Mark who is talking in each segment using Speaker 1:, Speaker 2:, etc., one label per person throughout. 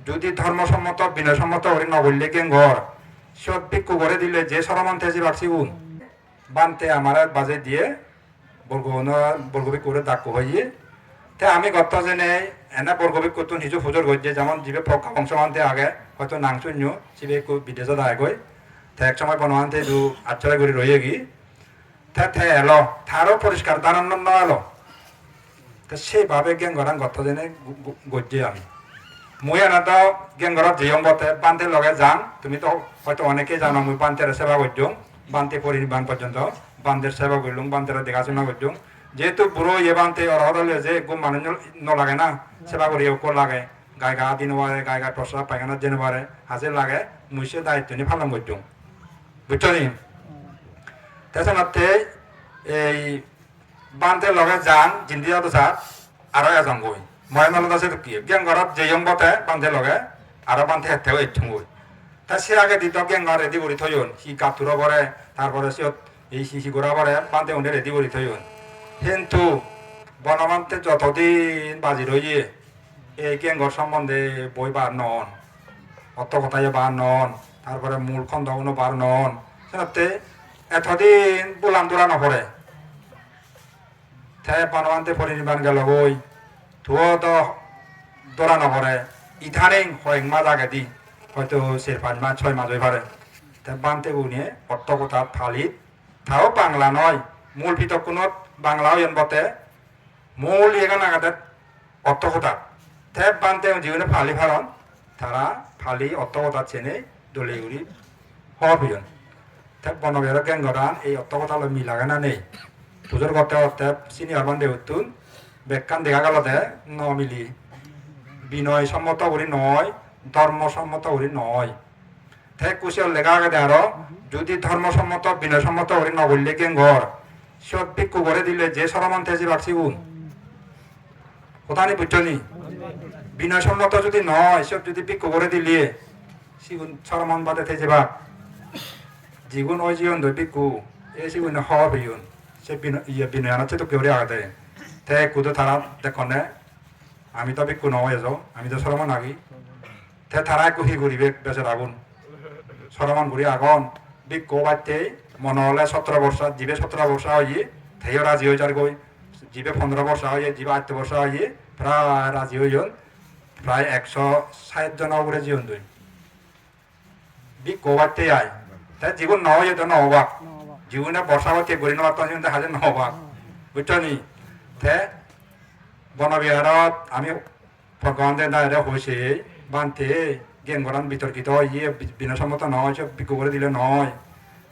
Speaker 1: যদি ধর্মসম্মত বিনয়সম্মত হরি নবল্লে কেন ঘর সব ভিক্ষু করে দিলে যে সরমন্তে যে বাক্সি গুণ বানতে আমার বাজে দিয়ে বর্গবিক করে ডাকু হইয়ে তে আমি গত জেনে এনে বর্গবিক করতো নিজে ফুজোর গজ্জে যেমন জিবে প্রকা বংশমান্তে আগে হয়তো নাংশূন্য জিবে বিদেশত আয় গই তে এক সময় বনমান্তে দু আচ্ছাই করে রয়ে গি তে থে এলো থারও পরিষ্কার দানন্দ ন এলো তে সেইভাবে গেং গরান গত জেনে গজ্জে আমি মই এনাতো গেং ঘরত জিয়ম বতে বান্তে লগে যাম তুমি তো হয়তো অনেকেই জানো মই বান্তের সেবা করছুম বান্তে পরিনির্বাণ পর্যন্ত বান্তের সেবা করলুম বান্তের দেখাশোনা করছুম যেহেতু বুড়ো ইয়ে বান্তে অরহদলে যে গুম মানুষ নলাগে না সেবা করি ওকর লাগে গায়ে গা দিন পারে গায়ে গা প্রসাব পায়খানা যেন পারে হাজির লাগে মুইসে দায়িত্ব নিয়ে ফালাম করছুম বুঝছো নি তাছাড়াতে এই বান্তের লগে যান জিন্দিয়া তো সার আরো এজন গই মই নলদ আছে কি গেং ঘরত যেয়ং বতে বান্ধে লগে আরো বান্ধে হেতেও ইচ্ছুং গই তা সে আগে দিত গেং ঘর রেডি করে থইন সি কাতুর পরে তারপরে সে এই শিশি গোড়া পরে বান্ধে উঠে রেডি করে থইন কিন্তু বনমান্তে যতদিন বাজি রইয়ে এই গেং ঘর সম্বন্ধে বই বার নন অত কথাই বার নন তারপরে মূল খন্দ বার নন সেনাতে এতদিন বুলাম দোলা নপরে তে বনমান্তে পরিনির্বাণ গেল বই তুও তো দৌড়া নপরে ইথানিং হয় মা জাগে দি হয়তো 4-5 মাস 6 মাস হয়ে পারে তা বানতে গুনিয়ে অর্থ কথা ফালিত তাও বাংলা নয় মূল ভিতর কোনো বাংলাও এন বতে মূল এখানে আগাতে অর্থ কথা তে বানতে জীবনে ফালি ফালন তারা ফালি অর্থ কথা চেনে দলিগুড়ি হবিয়ন তে বনবের গেঙ্গরান এই অর্থ কথা মিলাগে না নেই পুজোর করতে করতে সিনিয়র বান্ধে উত্তুন বেকান দেখা গেল ন মিলি বিনয় সম্মত করি নয় ধর্মসম্মত করি নয় তে কুশিয়ার লেখা আগে আরো যদি ধর্মসম্মত বিনয়সম্মত করি ন বললে কেন ঘর সব ভিক্ষু করে দিলে যে সরমন্তে যে বাক্সি গুণ কোথানি বুঝছনি বিনয়সম্মত যদি নয় সব যদি ভিক্ষু করে দিলে সিগুন সরমন বাদে থেকে বাক জিগুন ওই জীবন ধর ভিক্ষু এ সিগুন হবিয়ন সে বিনয় আনাচ্ছে তো কেউ আগে তে কুদো তারা দেখনে আমি তো ভিক্ষু নয় এসো আমি তো সরমন আগি তে তারা কুহি ঘুরিবে বেচে আগুন সরমন ঘুরি আগন ভিক্ষু বাড়তে মনে হলে 17 বর্ষ জীবে 17 বর্ষ হইয়ে থেও রাজি হয়ে যার গই জীবে 15 বর্ষ হইয়ে জীবে 8 বর্ষ হইয়ে প্রায় রাজি হইন প্রায় 160 জন উপরে জীবন দুই ভিক্ষু বাড়তে আয় তাই জীবন নয় তো নহবাক জীবনে বর্ষা হতে ঘুরি নেওয়ার তো হাজার নহবাক বুঝছো নি তে বনবিহারত আমি ভগবানের দায়রা হয়েছে বানতে গেম গরান বিতর্কিত ইয়ে বিনয়সম্মত নয় সব বিক্রি করে দিলে নয়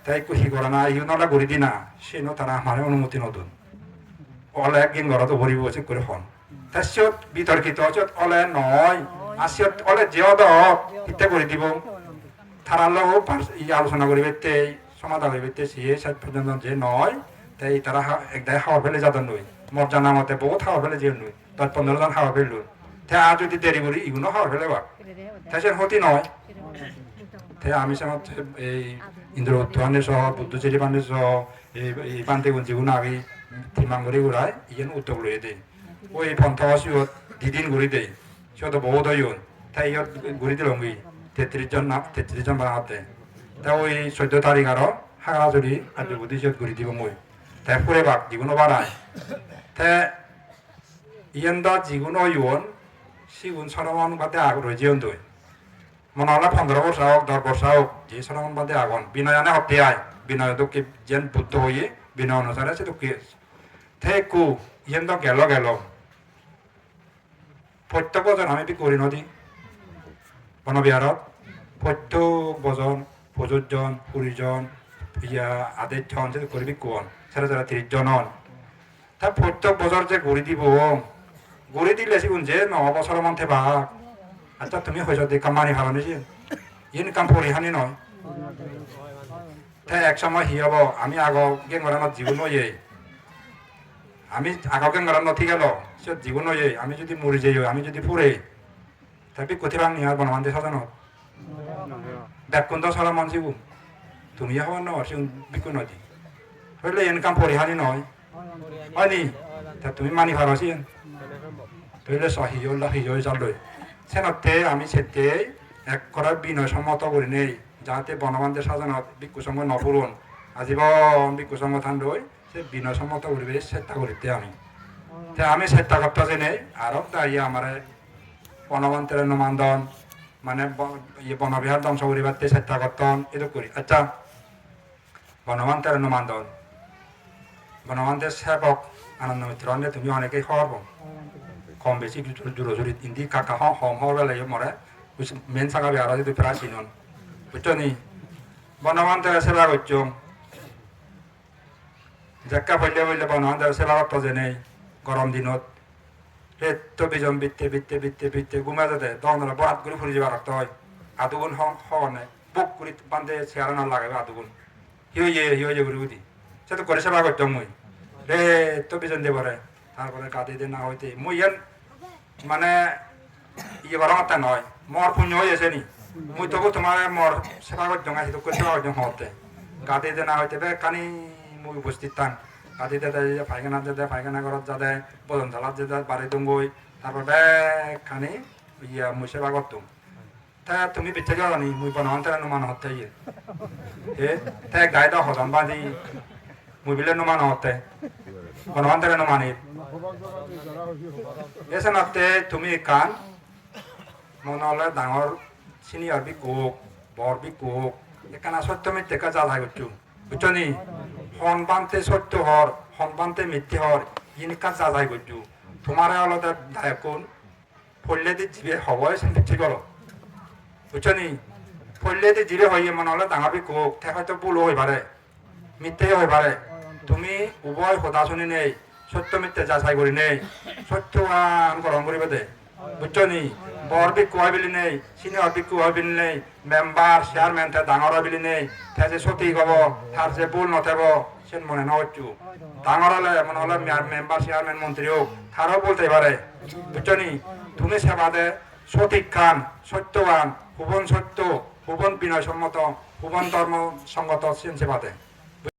Speaker 1: তাই কুহি করে না ইউ নলা ঘুরি দি না সে তারা আমার অনুমতি নতুন অলে গেম গড়া তো ভরি বসে করে হন তাই সিয়ত বিতর্কিত অলে নয় আর সিয়ত অলে যেও দক ইত্যা করে দিব তারার লোক আলোচনা করিবে তে সমাধান করিবে তে সে শেষ পর্যন্ত যে নয় তাই তারা একদায় হাওয়া ফেলে যাদের নই মর্যাদা মতে বহুত হাওয়া ফেলে যে নই 10-15 জন হাওয়া ফেলল তে আর যদি দেরি করি ইগুলো হাওয়া ফেলে বা তাই সে হতি নয় তে আমি সময় এই ইন্দ্র উত্থানের সহ বুদ্ধচেরি পান্ডে সহ এই পান্তে যেগুলো আগে থিমাঙ্গরি ঘুরায় ইয়েন উত্তর লইয়ে দেয় ওই পন্থাবাসী দিদিন ঘুরি দেয় সে তো বহুত হইন তাই ইয়ত ঘুরি দিল 33 জন বানাতে তা ওই 14 তারিখ আরো হাগড়া যদি আর বুদ্ধি সে ঘুরি দিব মই তাই পুরে বাক যেগুলো বাড়ায় তে ইয়েন দা যেগুলো ইয়ন সিগুন সরমান বাদে আগ রয়ে জীবন দই মনে হলে 15 বর্ষ হোক 10 বর্ষ হোক যে সরমান বাদে আগন বিনয়নে হতে আয় বিনয় দুঃখে যেন বুদ্ধ হইয়ে বিনয় অনুসারে সে দুঃখে তে কু ইয়েন দা গেল প্রত্যেক বছর আমি করি নদী বনবিহারত প্রত্যেক বছর 25 জন 20 জন ইয়া আদের জন সে করবি কোন সেটা 30 জন হন তা প্রত্যেক বছর যে ঘুরি দিব ঘুরি দিলে সিগুন যে 9 বছর মধ্যে বা আচ্ছা তুমি হয়েছ দেখা মানি ভালো নিছি ইন কাম পরিহানি নয় তাই এক সময় হি হব আমি আগ গেঙ্গরানত জীবন হয়ে আমি আগ গেঙ্গরান নথি গেল সে জীবন হয়ে আমি যদি মরি যাই আমি যদি পুরে তাই কোথায় ভাঙনি আর বনমান্তি সাজানো ব্যাকুন্ত সারা মানসি তুমি হওয়ার নয় সে বিকু নদী হইলে ইনকাম পরিহানি নয় হয়নি তা তুমি মানি ভালো আছি হইলে সহি চাল সেনতে আমি সেতে এক করার বিনয় সম্মত করি নেই যাতে বনবান্ধে সাজানো ভিক্ষু সংঘ নপুরন আজীবন ভিক্ষু সংঘ থান্ডই সে বিনয় সম্মত পরিবেশ চেষ্টা করিতে আমি চেষ্টা করতে নেই আরো দাঁড়িয়ে আমার বনবান্তের নমান্দন মানে বনবিহার ধ্বংস করিবার চেষ্টা করতন এটা করি আচ্ছা বনবান্তের নমান্দন বনবান্তের সেবক আনন্দ মিত্র তুমি অনেকেই হওয়ার কম বেশি জোরজোরি ইন্দি কাকা হম হওয়ার লাগে মরে মেন সাকা বেহারা যদি প্রায় চিনন বুঝছো নি বনবান্তের সেবা করছো জাক্কা পড়লে বললে বনবান্তের সেবা করতে যে নেই গরম দিনত তো বিজন বিত্তে ঘুমা যাতে দহনরা বরাত করে ফুরি যাবার রাখতে হয় আদুগুণ হওয়ানে বুক করে বান্ধে চেয়ারা না লাগাবে আদুগুণ হিয়ে ঘুরি বুঝি সে তো করে সেবা করতাম মুই রে তো বিজন দিয়ে পরে তারপরে কাঁদি দিয়ে না হইতে মুই ইয়ান মানে বড় মাত্রা নয় মর পুণ্য হয়েছে নি মুই তবু তোমার মর সেবা করতাম আসি তো করে সেবা করতাম হতে কাঁদি দিয়ে না হইতে বে কানি মুই উপস্থিত থান কাঁদিতে দেয় পায়খানা যে দেয় পায়খানা ঘরত যা দেয় বদন থালাত যে দেয় বাড়ি দুঙ্গই তারপর খানি মুই সেবা করতুম তা তুমি বিচ্ছে যাও নি মুই বনবান্তের নুমান হতে তে গায়ে দাও হদন বাঁধি মুই বিলে নুমান হতে বনবান্তের নুমানি এসে নাতে তুমি কান মনে হলে ডাঙর সিনিয়র বি কোক বর বি কোক এখানে সত্য মিথ্যে যা যায় করছু বুঝছো নি সন্বান্তে সত্য হর সন্বান্তে মিথ্যে হর ইনকা যা যায় করছু তোমার আলাদা দায়কুন ফললে দি জিবে হবই মিথ্যে করো বুঝছো নি ফললে দি জিবে হইয়ে মনে হলে ডাঙর বি কোক তে হয়তো ভুল হই পারে মিথ্যে হই পারে তুমি উভয় কথা শুনি নেই সত্য মিথ্যে যাচাই করি নেই সত্য গ্রহণ করিবে দে বুঝছো নি বর বি কুয়াই বিলি নেই সিনিয়র বি কুয়াই বিলি নেই মেম্বার চেয়ারম্যান তে ডাঙর বিলি নেই তে যে সঠিক হব তার যে ভুল নথেব সে মনে না হচ্ছু ডাঙর হলে মনে হলে মেম্বার চেয়ারম্যান মন্ত্রী হোক তারও বলতে পারে বুঝছো নি তুমি সেবা দে সঠিক খান সত্যবান হুবন সত্য হুবন বিনয় সম্মত হুবন ধর্ম সঙ্গত সেবা দে